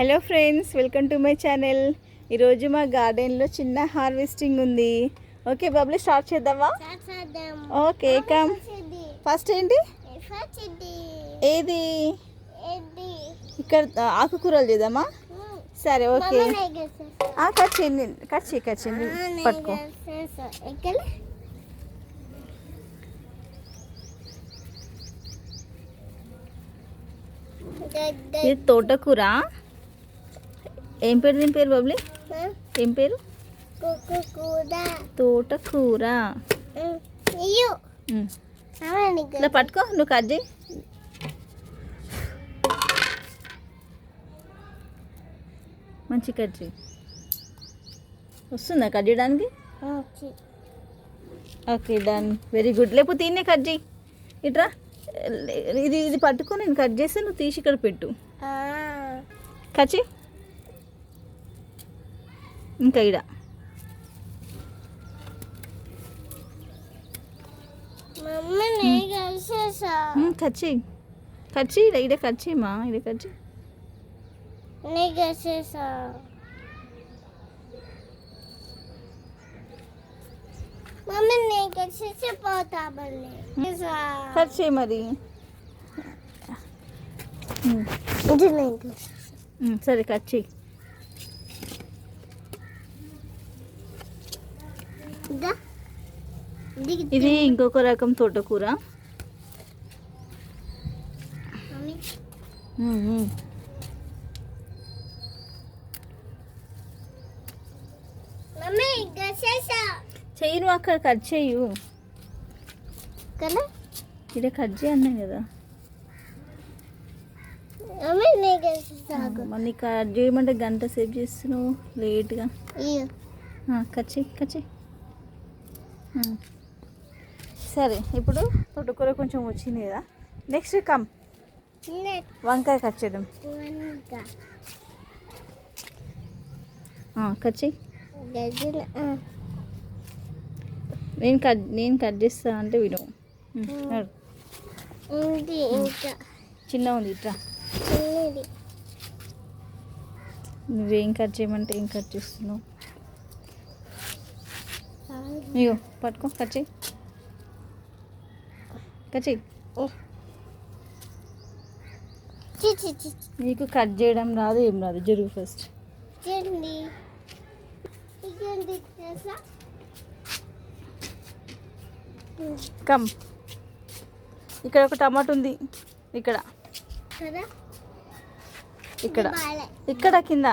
Hello friends, welcome to my channel. ఈరోజు మా గార్డెన్లో చిన్న హార్వెస్టింగ్ ఉంది. ఓకే బబ్లీ, స్టార్ట్ చేద్దామా? Okay come. ఫస్ట్ ఏంటి? ఏది? ఇక్కడ ఆకుకూరలు చేద్దామా? సరే ఓకే. కట్ చేయండి, కట్ చేయండి, పట్టుకో. ఇది తోటకూర. ఏం పేరు దీని పేరు బబ్లీ? ఏం పేరు? తోటకూర. ఇలా పట్టుకో, నువ్వు కట్ చేయి. మంచి కట్ చేయి. వస్తుందా కట్ చేయడానికి? Okay done, very good. లేకపోతే దీన్నే కట్ చేయి. ఇట్రా, ఇది పట్టుకో, నేను కట్ చేస్తే నువ్వు తీసి ఇక్కడ పెట్టు. కట్ చేయి. ఇంకా ఇడ కట్ చేయి, కట్ చేయి. ఇడ కట్ చేయమా, ఇడ కట్ చేయి. కట్ చేయి మరి. సరే కట్ చేయి. ఇది ఇంకొక రకం తోటకూర. చెయ్యి, నువ్వు అక్కడ కట్ చేయు. ఇక్కడ కట్ చేయన్నా కదా. మళ్ళీ కట్ చేయమంటే గంట సేపు చేస్తున్నావు లేట్గా. కట్ చేయి, కట్ చేయి. సరే, ఇప్పుడు తోటకూర కొంచెం వచ్చింది కదా. నెక్స్ట్ కమ్, వంకాయ కట్ చేద్దాం. కట్ చేయి. నేను కట్ చేస్తా అంటే విను. చిన్న ఉంది, ఇట్లా. నువ్వేం కట్ చేయమంటే ఏం కట్ చేస్తున్నావు? అయ్యో పట్టుకో, కట్ చేయి, కట్ చేయి. నీకు కట్ చేయడం రాదు, ఏం రాదు. జరుగు ఫస్ట్. కమ్. ఇక్కడ ఒక టమాటో ఉంది. ఇక్కడ ఇక్కడ ఇక్కడ కింద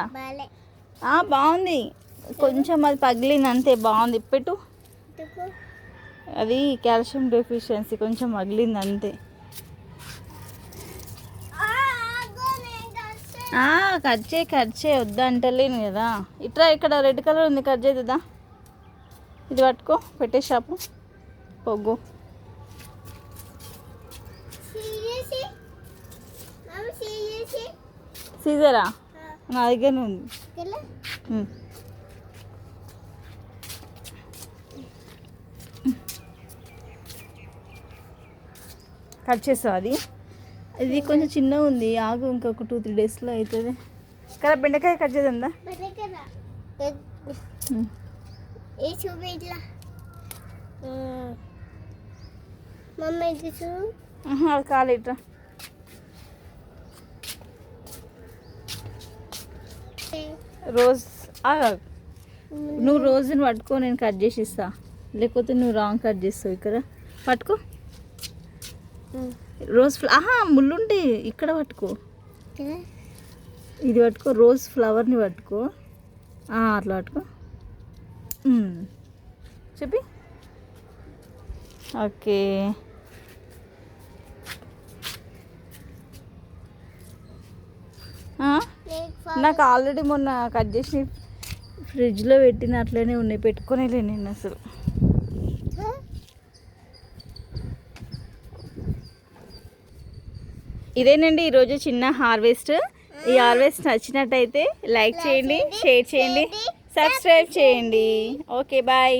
బాగుంది. కొంచెం అది పగిలింది అంతే. బాగుంది, పెట్టు. అది కాల్షియం డెఫిషియన్సీ, కొంచెం పగిలింది అంతే. కట్ చేయి, కట్ చేయి. వద్దా అంటలేను కదా. ఇట్లా ఇక్కడ రెడ్ కలర్ ఉంది, కట్ చేద్దా. ఇది పట్టుకో, పెట్టే షాపు పొగ్గు. సీజరా నా దగ్గర ఉంది. కట్ చేస్తావు అది. ఇది కొంచెం చిన్నగా ఉంది, ఆగు. ఇంకొక 2-3 డేస్లో అవుతుంది కదా. బెండకాయ కట్ చేద్దా. అది కాలే. ఇట్రా, రోజ్. నువ్వు రోజుని పట్టుకో, నేను కట్ చేసి ఇస్తా. లేకపోతే నువ్వు రాంగ్ కట్ చేస్తావు. ఇక్కడ పట్టుకో. రోజ్ ముళ్ళుంటే ఇక్కడ పట్టుకో. ఇది పట్టుకో, రోజ్ ఫ్లవర్ని పట్టుకో. అట్లా పట్టుకో. చెప్పి. ఓకే, నాకు ఆల్రెడీ మొన్న కట్ చేసి ఫ్రిడ్జ్లో పెట్టిన అట్లనే ఉన్నాయి, పెట్టుకోనేలే నేను అసలు. ఇదేనండి ఈరోజు చిన్న హార్వెస్ట్. ఈ హార్వెస్ట్ నచ్చినట్టయితే లైక్ చేయండి, షేర్ చేయండి, సబ్స్క్రైబ్ చేయండి. Okay bye.